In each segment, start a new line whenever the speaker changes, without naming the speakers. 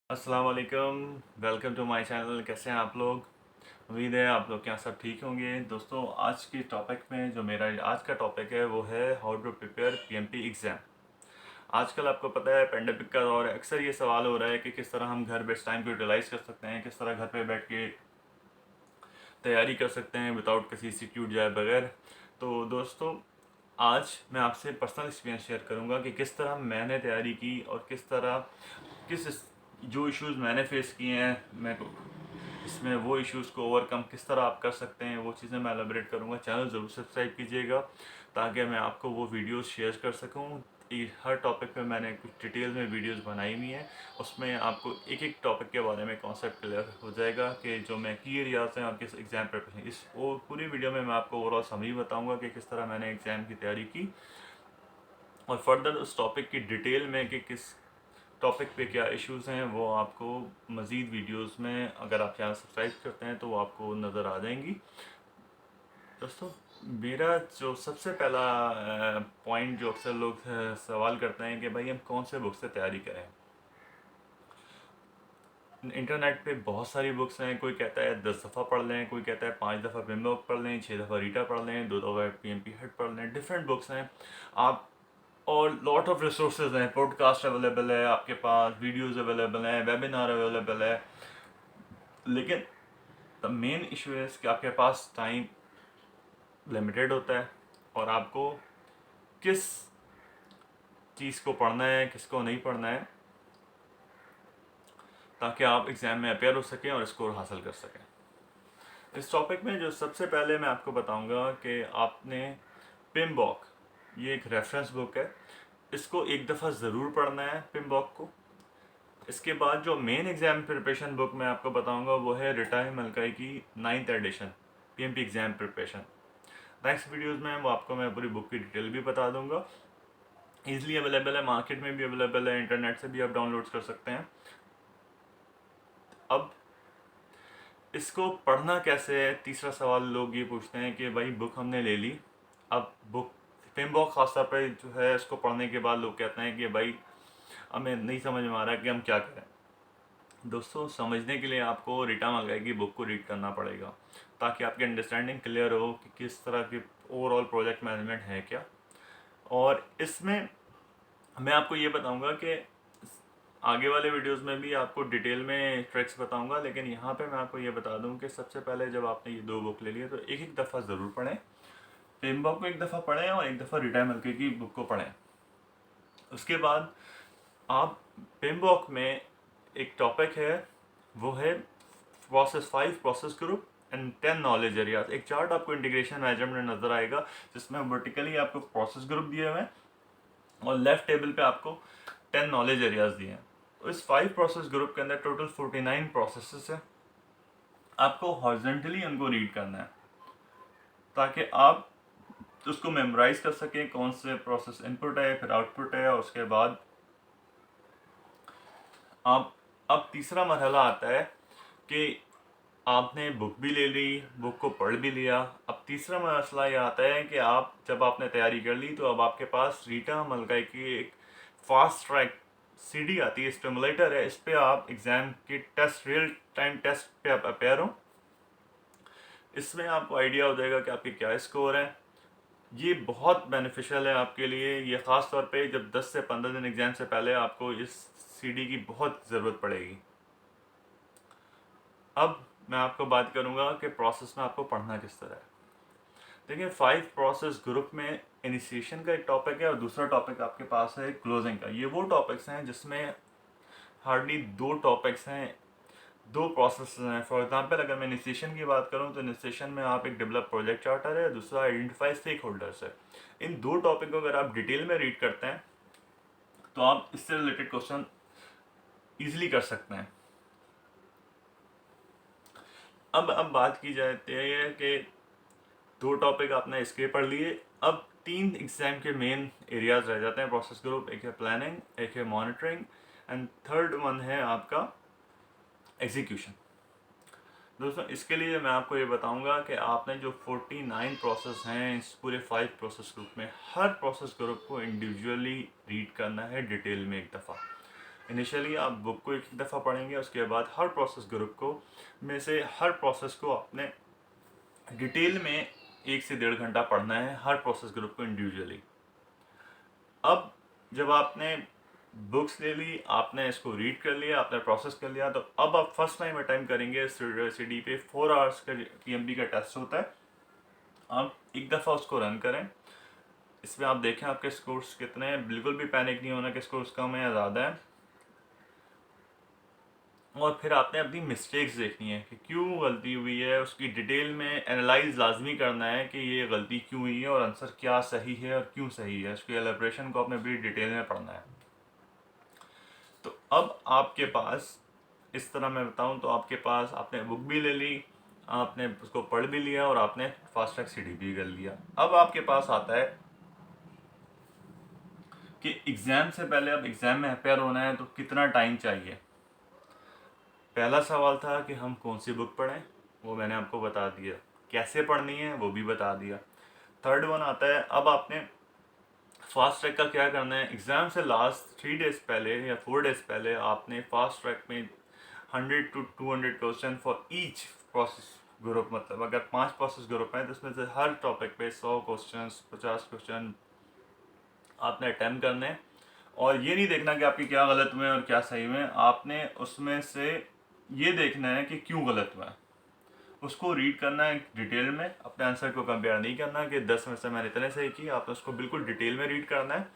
अस्सलाम वालेकुम। Welcome to my channel. कैसे हैं आप लोग? उम्मीद है आप लोग के यहाँ सब ठीक होंगे। दोस्तों, आज के टॉपिक में जो मेरा आज का टॉपिक है वो है how to prepare PMT exam. आजकल आपको पता है पेंडेमिक का दौर है। अक्सर ये सवाल हो रहा है कि किस तरह हम घर बेस्ट टाइम को यूटिलाइज़ कर सकते हैं, किस तरह घर पे बैठ के तैयारी कर सकते हैं विदाउट किसी इंस्टीट्यूट जाए बगैर। तो दोस्तों, आज मैं आपसे पर्सनल एक्सपीरियंस शेयर करूंगा कि किस तरह मैंने तैयारी की और किस जो इश्यूज़ मैंने फेस किए हैं मैं इसमें वो इश्यूज़ को ओवरकम किस तरह आप कर सकते हैं, वो चीज़ें मैं एलेबरेट करूँगा। चैनल ज़रूर सब्सक्राइब कीजिएगा ताकि मैं आपको वो वीडियोस शेयर कर सकूँ। हर टॉपिक पे मैंने कुछ डिटेल में वीडियोस बनाई हुई हैं। उसमें आपको एक एक टॉपिक के बारे में कॉन्सेप्ट क्लियर हो जाएगा कि जो मैं की एरियाज हैं और किस एग्ज़ाम प्रिपरेशन इस वो पूरी वीडियो में मैं आपको ओवरऑल समरी बताऊँगा कि किस तरह मैंने एग्ज़ाम की तैयारी की और फर्दर उस टॉपिक की डिटेल में कि किस टॉपिक पे क्या इश्यूज़ हैं वो आपको मज़ीद वीडियोस में अगर आप चैनल सब्सक्राइब करते हैं तो वो आपको नज़र आ जाएंगी। दोस्तों, मेरा जो सबसे पहला पॉइंट जो अक्सर लोग सवाल करते हैं कि भाई हम कौन से बुक से तैयारी करें। इंटरनेट पे बहुत सारी बुक्स हैं। कोई कहता है 10 दफ़ा पढ़ लें, कोई कहता है 5 दफ़ा बिम्बॉक पढ़ लें, 6 दफ़ा रीटा पढ़ लें, 2 दफ़ा पीएमपी हेड पढ़ लें। डिफरेंट बुक्स हैं आप और लॉट ऑफ रिसोर्सेज हैं। पॉडकास्ट अवेलेबल है आपके पास, वीडियोस अवेलेबल हैं, वेबिनार अवेलेबल है। लेकिन द मेन इशू है कि आपके पास टाइम लिमिटेड होता है और आपको किस चीज़ को पढ़ना है किसको नहीं पढ़ना है ताकि आप एग्ज़ाम में अपेयर हो सकें और स्कोर हासिल कर सकें। इस टॉपिक में जो सबसे पहले मैं आपको बताऊंगा कि आपने पिमबॉक, ये एक रेफरेंस बुक है, इसको एक दफ़ा ज़रूर पढ़ना है पिमबॉक को। इसके बाद जो मेन एग्ज़ाम प्रिपरेशन बुक मैं आपको बताऊंगा वो है रिटा मलकाई की 9th edition PMP exam preparation. Next videos में वो आपको मैं पूरी बुक की डिटेल भी बता दूंगा। ईजिली अवेलेबल है, मार्केट में भी अवेलेबल है, इंटरनेट से भी आप डाउनलोड कर सकते हैं। अब इसको पढ़ना कैसे है, तीसरा सवाल लोग ये पूछते हैं कि भाई बुक हमने ले ली, अब बुक पिमबॉक खासतौर पर जो है इसको पढ़ने के बाद लोग कहते हैं कि भाई हमें नहीं समझ में आ रहा है कि हम क्या करें। दोस्तों, समझने के लिए आपको रीटा मलकाई की बुक को रीड करना पड़ेगा ताकि आपकी अंडरस्टैंडिंग क्लियर हो कि किस तरह की ओवरऑल प्रोजेक्ट मैनेजमेंट है क्या। और इसमें मैं आपको ये बताऊंगा कि आगे वाले वीडियोस में भी आपको डिटेल में ट्रिक्स बताऊंगा, लेकिन यहाँ पे मैं आपको ये बता दूं कि सबसे पहले जब आपने ये दो बुक ले लिए तो एक एक दफ़ा ज़रूर पढ़ें। पिमबॉक को एक दफ़ा पढ़ें और एक दफ़ा रीटा मलकाई की बुक को पढ़ें। उसके बाद आप पिमबॉक में एक टॉपिक है, वो है process group and 10 knowledge areas. एक चार्ट आपको इंटीग्रेशन मैनेजमेंट में नजर आएगा जिसमें वर्टिकली आपको प्रोसेस ग्रुप दिए हुए हैं और लेफ्ट टेबल पे आपको 10 नॉलेज एरियाज दिए हैं। तो इस 5 प्रोसेस ग्रुप के अंदर टोटल 49 प्रोसेसेस है। आपको हॉरिजॉन्टली उनको रीड करना है ताकि आप उसको मेमोराइज कर सकें कौन से प्रोसेस इनपुट है फिर आउटपुट है। और उसके बाद आप अब तीसरा मरहला आता है कि आपने बुक भी ले ली, बुक को पढ़ भी लिया। अब तीसरा मसला ये आता है कि आप जब आपने तैयारी कर ली तो अब आपके पास रीटा मलकाई की एक फास्ट ट्रैक सीडी आती है, स्टिमुलेटर है। इस पे आप एग्ज़ाम के टेस्ट, रियल टाइम टेस्ट पे आप अपेयर हो। इसमें आपको आइडिया हो जाएगा कि आपके क्या स्कोर हैं। ये बहुत बेनिफिशियल है आपके लिए। ये ख़ास तौर पे जब 10 से 15 दिन एग्ज़ाम से पहले आपको इस सीडी की बहुत ज़रूरत पड़ेगी। अब मैं आपको बात करूंगा कि प्रोसेस में आपको पढ़ना किस तरह है। देखिए, 5 प्रोसेस ग्रुप में इनिशिएशन का एक टॉपिक है और दूसरा टॉपिक आपके पास है क्लोजिंग का। ये वो टॉपिक्स हैं जिसमें हार्डली दो टॉपिक्स हैं, दो प्रोसेस हैं। फॉर एग्जांपल, अगर मैं इनिशिएशन की बात करूं तो इनिशिएशन में आप एक डेवलप प्रोजेक्ट चार्टर है, दूसरा आइडेंटिफाई स्टेक होल्डर्स है। इन दो टॉपिक को अगर आप डिटेल में रीड करते हैं तो आप इससे रिलेटेड क्वेश्चन ईजिली कर सकते हैं। अब बात की जाती है कि दो टॉपिक आपने इसके पढ़ लिए। अब तीन एग्जाम के मेन एरियाज रह जाते हैं प्रोसेस ग्रुप। एक है प्लानिंग, एक है मॉनिटरिंग एंड थर्ड वन है आपका एग्जीक्यूशन। दोस्तों, इसके लिए मैं आपको ये बताऊंगा कि आपने जो 49 प्रोसेस हैं इस पूरे 5 प्रोसेस ग्रुप में, हर प्रोसेस ग्रुप को इंडिविजुअली रीड करना है डिटेल में एक दफ़ा। इनिशियली आप बुक को एक दफ़ा पढ़ेंगे, उसके बाद हर प्रोसेस ग्रुप को में से हर प्रोसेस को आपने डिटेल में 1 से 1.5 घंटा पढ़ना है, हर प्रोसेस ग्रुप को इंडिविजुअली। अब जब आपने बुक्स ले ली, आपने इसको रीड कर लिया, आपने प्रोसेस कर लिया, तो अब आप फर्स्ट टाइम अटेम्प्ट करेंगे सीडी पे 4 आवर्स का पीएमपी का टेस्ट होता है। आप एक दफ़ा उसको रन करें, इसमें आप देखें आपके स्कोर्स कितने हैं। बिल्कुल भी पैनिक नहीं होना कि स्कोर्स कम है या ज़्यादा है। और फिर आपने अपनी मिस्टेक्स देखनी है कि क्यों गलती हुई है, उसकी डिटेल में एनालाइज लाजमी करना है कि ये गलती क्यों हुई है और आंसर क्या सही है और क्यों सही है। उसकी एलेब्रेशन को आपने बड़ी डिटेल में पढ़ना है। तो अब आपके पास, इस तरह मैं बताऊं तो आपके पास, आपने बुक भी ले ली, आपने उसको पढ़ भी लिया और आपने फास्ट ट्रैक सीडी भी कर लिया। अब आपके पास आता है कि एग्ज़ाम से पहले, अब एग्ज़ाम में अपेयर होना है तो कितना टाइम चाहिए। पहला सवाल था कि हम कौन सी बुक पढ़ें, वो मैंने आपको बता दिया। कैसे पढ़नी है वो भी बता दिया। थर्ड वन आता है, अब आपने फास्ट ट्रैक का क्या करना है। एग्ज़ाम से लास्ट 3 डेज़ पहले या 4 डेज़ पहले आपने फास्ट ट्रैक में 100 to 200 question for each process group, मतलब अगर 5 प्रोसेस ग्रुप हैं तो उसमें से हर टॉपिक पे 100 क्वेश्चन, 50 क्वेश्चन आपने अटैम्प्ट करने हैं। और ये नहीं देखना कि आपकी क्या गलत हुए और क्या सही हुए, आपने उसमें से ये देखना है कि क्यों गलत हुआ है। उसको रीड करना है डिटेल में, अपने आंसर को कंपेयर नहीं करना कि 10 में से मैंने इतने सही की। आपने उसको बिल्कुल डिटेल में रीड करना है।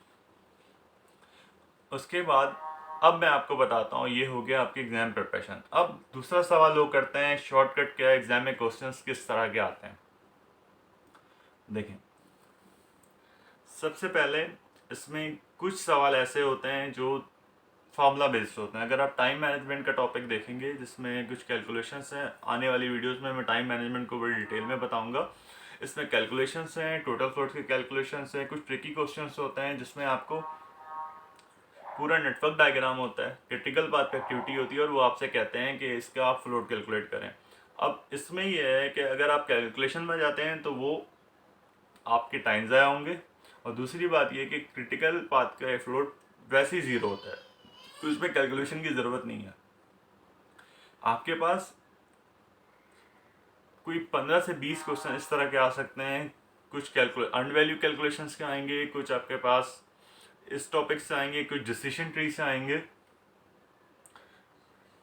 उसके बाद अब मैं आपको बताता हूँ, ये हो गया आपकी एग्जाम प्रिपरेशन। अब दूसरा सवाल लोग करते हैं शॉर्टकट क्या है, एग्जाम में क्वेश्चंस किस तरह के आते हैं। देखें, सबसे पहले इसमें कुछ सवाल ऐसे होते हैं जो फार्मूला बेस्ड होते हैं। अगर आप टाइम मैनेजमेंट का टॉपिक देखेंगे जिसमें कुछ कैलकुलेशंस हैं, आने वाली वीडियोस में मैं टाइम मैनेजमेंट को बड़ी डिटेल में बताऊंगा। इसमें कैलकुलेशंस हैं, टोटल फ्लोट के कैलकुलेशंस हैं, कुछ ट्रिकी क्वेश्चंस होते हैं जिसमें आपको पूरा नेटवर्क डायग्राम होता है, क्रिटिकल पाथ पे एक्टिविटी होती है और वो आपसे कहते हैं कि इसका आप फ्लोट कैलकुलेट करें। अब इसमें यह है कि अगर आप कैलकुलेशन में जाते हैं तो वो आपके टाइम ज़ाया होंगे, और दूसरी बात यह कि क्रिटिकल पाथ का फ्लोट वैसे ही ज़ीरो होता है, तो इसमें कैलकुलेशन की ज़रूरत नहीं है। आपके पास कोई 15 से 20 क्वेश्चन इस तरह के आ सकते हैं। कुछ अर्न वैल्यू कैलकुलेशंस के आएंगे, कुछ आपके पास इस टॉपिक से आएंगे, कुछ डिसीजन ट्री से आएंगे।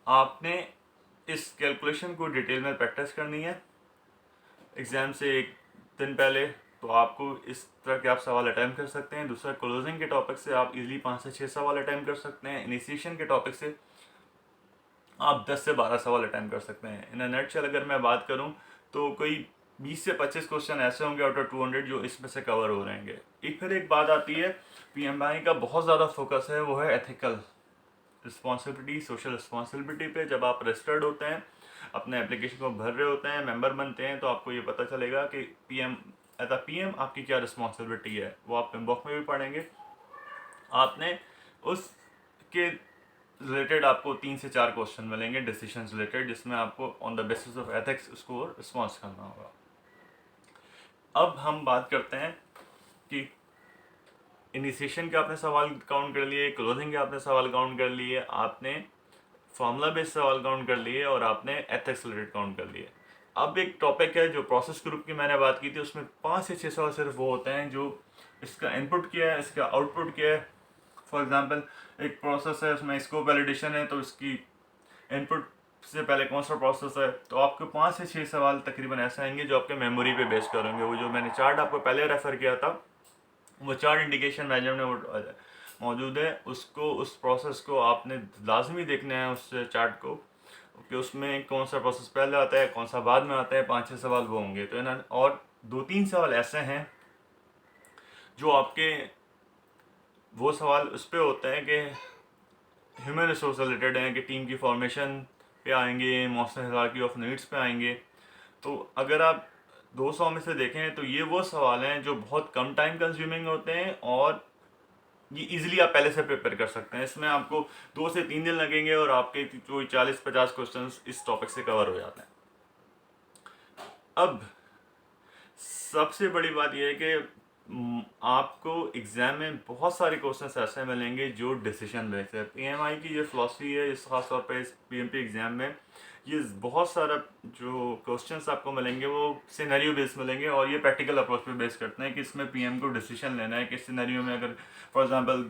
आपने इस कैलकुलेशन को डिटेल में प्रैक्टिस करनी है एग्ज़ाम से एक दिन पहले, तो आपको इस तरह के आप सवाल अटैम्प्ट कर सकते हैं। दूसरा, क्लोजिंग के टॉपिक से आप इजीली 5 से 6 सवाल अटैम्प्ट कर सकते हैं। इनिशिएशन के टॉपिक से आप 10 से 12 सवाल अटैम्प्ट कर सकते हैं। इन नटशेल अगर मैं बात करूं तो कोई 20 से 25 क्वेश्चन ऐसे होंगे आउट ऑफ 200 जो इसमें से कवर हो रहेंगे। फिर एक बात आती है, पीएमआई का बहुत ज़्यादा फोकस है, वो है एथिकल रिस्पॉन्सिबिलिटी, सोशल रिस्पॉन्सिबिलिटी पे। जब आप रजिस्टर्ड होते हैं, अपने एप्लीकेशन को भर रहे होते हैं, मेंबर बनते हैं, तो आपको ये पता चलेगा कि पीएम एज अ पीएम आपकी क्या रिस्पॉन्सिबिलिटी है। वो आप इनबॉक्स में भी पढ़ेंगे। आपने उसके रिलेटेड आपको 3 से 4 क्वेश्चन मिलेंगे डिसीजन रिलेटेड, जिसमें आपको on the basis of ethics उसको रिस्पॉन्स करना होगा। अब हम बात करते हैं कि इनिशिएशन के आपने सवाल काउंट कर लिए, क्लोजिंग के आपने सवाल काउंट कर लिए, आपने फार्मूला बेस्ड सवाल काउंट कर लिए और आपने एथिक्स रिलेटेड काउंट कर लिए। अब एक टॉपिक है जो प्रोसेस ग्रुप की मैंने बात की थी, उसमें 5 से 6 सवाल सिर्फ वो होते हैं जो इसका इनपुट क्या है, इसका आउटपुट क्या है। फॉर एग्जांपल, एक प्रोसेस है, उसमें स्कोप वैलिडेशन है, तो इसकी इनपुट से पहले कौन सा प्रोसेस है। तो आपको 5 से 6 सवाल तकरीबन ऐसे आएंगे जो आपके मेमोरी पे बेस करेंगे। वो जो मैंने चार्ट आपको पहले रेफर किया था, वो चार्ट इंडिकेशन मेजर में मौजूद है, उसको, उस प्रोसेस को आपने लाजमी देखना है, उस चार्ट को, कि उसमें कौन सा प्रोसेस पहले आता है, कौन सा बाद में आता है। 5-6 सवाल वो होंगे। तो ना, और 2-3 सवाल ऐसे हैं जो आपके वो सवाल उस पर होते हैं कि ह्यूमन रिसोर्स रिलेटेड हैं, कि टीम की फॉर्मेशन पे आएंगे, मॉस्टर हायरार्की ऑफ नीड्स पे आएंगे। तो अगर आप 200 में से देखें तो ये वो सवाल हैं जो बहुत कम टाइम कंज्यूमिंग होते हैं और ये इजीली आप पहले से प्रिपेयर कर सकते हैं। इसमें आपको 2 से 3 दिन लगेंगे और आपके कोई 40-50 क्वेश्चन इस टॉपिक से कवर हो जाते हैं। अब सबसे बड़ी बात यह है कि आपको एग्ज़ाम में बहुत सारे क्वेश्चन ऐसे मिलेंगे जो डिसीजन बेस्ड है। पीएमआई की ये फिलॉसफी है, इस खास तौर पे इस पीएमपी एग्ज़ाम में ये बहुत सारा जो क्वेश्चंस आपको मिलेंगे वो सिनेरियो बेस्ड मिलेंगे, और ये प्रैक्टिकल अप्रोच पे बेस करते हैं कि इसमें पीएम को डिसीजन लेना है कि सिनेरियो में अगर फॉर एग्जांपल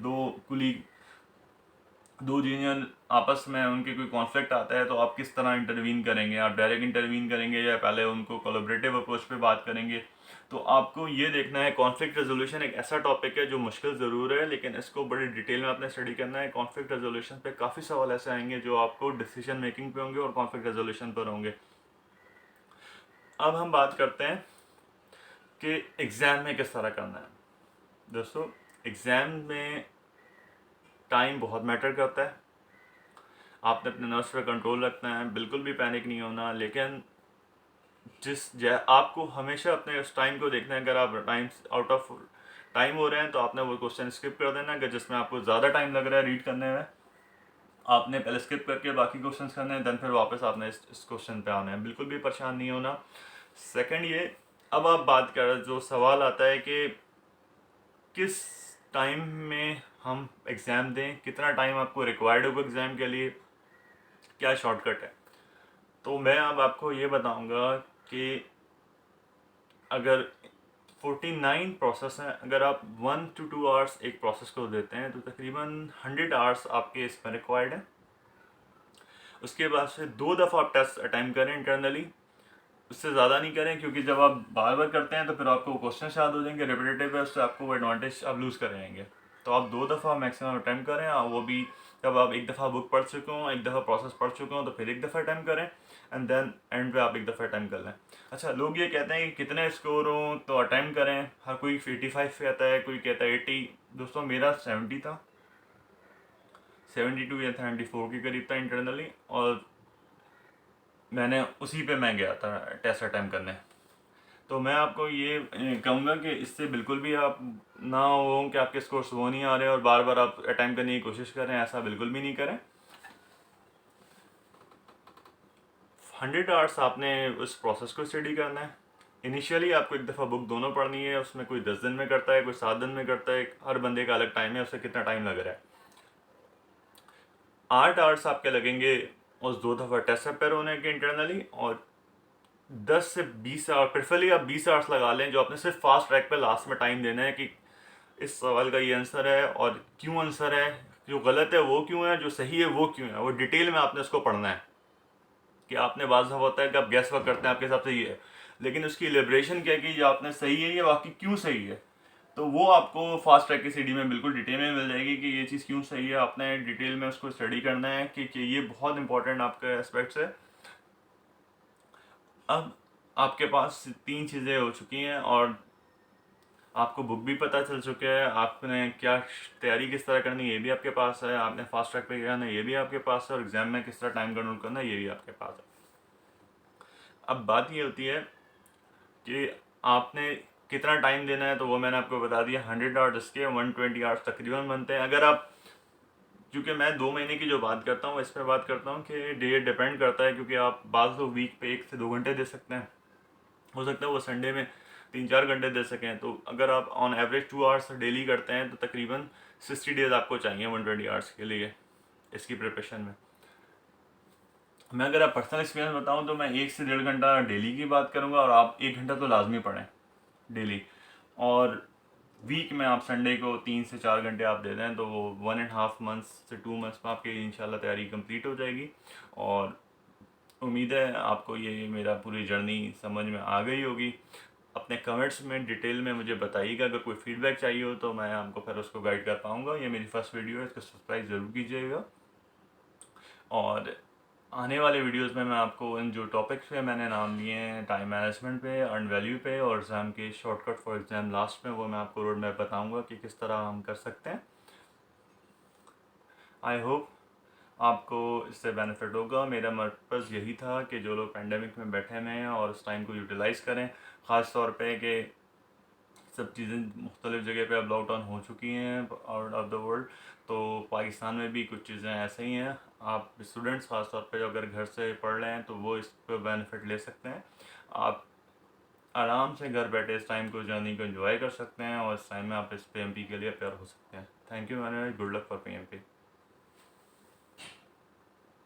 दो जीनियर आपस में उनके कोई कॉन्फ्लिक्ट आता है तो आप किस तरह इंटरवीन करेंगे, आप डायरेक्ट इंटरवीन करेंगे या पहले उनको कोलैबोरेटिव अप्रोच पे बात करेंगे। तो आपको ये देखना है, कॉन्फ्लिक्ट रेजोल्यूशन एक ऐसा टॉपिक है जो मुश्किल ज़रूर है लेकिन इसको बड़ी डिटेल में आपने स्टडी करना है। कॉन्फ्लिक्ट रेजोल्यूशन पे काफ़ी सवाल ऐसे आएंगे जो आपको डिसीजन मेकिंग पे होंगे और कॉन्फ्लिक्ट रेजोल्यूशन पर होंगे। अब हम बात करते हैं कि एग्ज़ाम में किस तरह करना है। दोस्तों, एग्ज़ाम में टाइम बहुत मैटर करता है। आपने अपने नर्व्स पे कंट्रोल रखना है, बिल्कुल भी पैनिक नहीं होना, लेकिन आपको हमेशा अपने उस टाइम को देखना है। अगर आप टाइम आउट ऑफ टाइम हो रहे हैं तो आपने वो क्वेश्चन स्किप कर देना। अगर जिसमें आपको ज़्यादा टाइम लग रहा है रीड करने में, आपने पहले स्किप करके बाकी क्वेश्चन करने हैं, देन फिर वापस आपने इस क्वेश्चन पे आना है। बिल्कुल भी परेशान नहीं होना। सेकंड ये, अब आप बात कर रहे, जो सवाल आता है कि किस टाइम में हम एग्ज़ाम दें, कितना टाइम आपको रिक्वायर्ड होगा एग्ज़ाम के लिए, क्या शॉर्टकट है। तो मैं अब आपको ये बताऊंगा कि अगर 49 प्रोसेस हैं, अगर आप 1 to 2 आवर्स एक प्रोसेस को देते हैं तो तकरीबन 100 आवर्स आपके इसमें रिक्वायर्ड है। उसके बाद से 2 दफ़ा आप टेस्ट अटैम्प्ट करें इंटरनली, उससे ज़्यादा नहीं करें, क्योंकि जब आप बार बार करते हैं तो फिर आपको क्वेश्चन याद हो जाएंगे, रिपीटेटिव है, उससे आपको वो एडवांटेज आप लूज़ कर जाएंगे। तो आप 2 दफ़ा मैक्सिमम अटैम्प्ट करें, और वो भी जब आप एक दफ़ा बुक पढ़ चुके हों, एक दफ़ा प्रोसेस पढ़ चुके हों तो फिर एक दफ़ा अटैम्प्ट करें, एंड देन एंड पे आप एक दफ़ा अटैम्प्ट कर लें। अच्छा, लोग ये कहते हैं कि कितने स्कोर हों तो अटैम्प्ट करें, हर कोई 85 पे आता है, कोई कहता है 80। दोस्तों, मेरा 70 था, 72 या 74 के करीब था इंटरनली, और मैंने उसी पे मैं गया था टेस्ट अटैम्प्ट करने। तो मैं आपको ये कहूँगा कि इससे बिल्कुल भी आप ना हो कि आपके स्कोर्स वो नहीं आ रहे और बार बार आप अटैम्प्ट करने की कोशिश करें, ऐसा बिल्कुल भी नहीं करें। 100 आवर्स आपने उस प्रोसेस को स्टडी करना है। इनिशियली आपको एक दफ़ा बुक दोनों पढ़नी है, उसमें कोई 10 दिन में करता है, कोई 7 दिन में करता है, हर बंदे का अलग टाइम है, उससे कितना टाइम लग रहा है। 8 आवर्स आपके लगेंगे उस 2 दफ़ा टेस्ट प्रिपेयर होने के इंटरनली, और 10 से 20 आवर, प्रेफरली आप 20 आवर्स लगा लें, जो आपने सिर्फ फास्ट ट्रैक पे लास्ट में टाइम देना है कि इस सवाल का ये आंसर है और क्यों आंसर है, जो गलत है वो क्यों है, जो सही है वो क्यों है। वो डिटेल में आपने उसको पढ़ना है। कि आपने बाज़ दफ़ा होता है कि आप गैस वर्क करते हैं आपके हिसाब से ये है, लेकिन उसकी एलिब्रेशन क्या है कि जो आपने सही है ये वाकई क्यों सही है। तो वो आपको फास्ट ट्रैक की सीडी में बिल्कुल डिटेल में मिल जाएगी कि ये चीज़ क्यों सही है। आपने डिटेल में उसको स्टडी करना है कि ये बहुत इंपॉर्टेंट आपके एस्पेक्ट्स है। अब आपके पास 3 चीज़ें हो चुकी हैं, और आपको बुक भी पता चल चुका है, आपने क्या तैयारी किस तरह करनी है ये भी आपके पास है, आपने फास्ट ट्रैक पे क्या करना है ये भी आपके पास है, और एग्ज़ाम में किस तरह टाइम कंट्रोल करना है ये भी आपके पास है। अब बात ये होती है कि आपने कितना टाइम देना है, तो वो मैंने आपको बता दिया। 100 आवर्स इसके 120 आवर्स तकरीबन बनते हैं। अगर आप, क्योंकि मैं 2 महीने की जो बात करता हूँ इस पर बात करता हूँ कि डे डिपेंड करता है, क्योंकि आप बाज़ लोग वीक पे 1 से 2 घंटे दे सकते हैं, हो सकता है वो संडे में 3-4 घंटे दे सकें। तो अगर आप ऑन एवरेज 2 आवर्स डेली करते हैं तो तकरीबन 60 डेज आपको चाहिए 120 आवर्स के लिए इसकी प्रिपरेशन में। मैं अगर आप पर्सनल एक्सपीरियंस बताऊं तो मैं 1 से 1.5 घंटा डेली की बात करूंगा, और आप 1 घंटा तो लाजमी पढ़ें डेली। और वीक में आप संडे को 3 से 4 घंटे आप दे दें तो वो 1.5 मंथ्स से 2 मंथ्स में आपकी इंशाल्लाह तैयारी कंप्लीट हो जाएगी। और उम्मीद है आपको ये मेरा पूरी जर्नी समझ में आ गई होगी। अपने कमेंट्स में डिटेल में मुझे बताइएगा, अगर कोई फीडबैक चाहिए हो तो मैं आपको फिर उसको गाइड कर पाऊँगा। ये मेरी फर्स्ट वीडियो है, इसको सब्सक्राइब ज़रूर कीजिएगा। और आने वाले वीडियोस में मैं आपको इन जो टॉपिक्स पे मैंने नाम लिए हैं, टाइम मैनेजमेंट पे, अर्न वैल्यू पे, और एग्ज़ाम के शॉर्टकट फॉर एग्ज़ाम लास्ट में, वो मैं आपको रोड मैप बताऊँगा कि किस तरह हम कर सकते हैं। आई होप आपको इससे बेनिफिट होगा। मेरा पर्पज़ यही था कि जो लोग पेंडेमिक में बैठे हुए हैं और उस टाइम को यूटिलाइज़ करें, ख़ास तौर पे कि सब चीज़ें मुख्तलिफ़ जगह पे अब लॉकडाउन हो चुकी हैं आउट ऑफ द वर्ल्ड। तो पाकिस्तान में भी कुछ चीज़ें ऐसे ही हैं। आप स्टूडेंट्स ख़ास तौर पे जो अगर घर से पढ़ रहे हैं तो वो इस पर बेनिफिट ले सकते हैं। आप आराम से घर बैठे इस टाइम को जर्नी को एंजॉय कर सकते हैं और इस टाइम में आप इस PMP के लिए प्रिपेयर हो सकते हैं। थैंक यू मैंने, गुड लक फॉर PMP।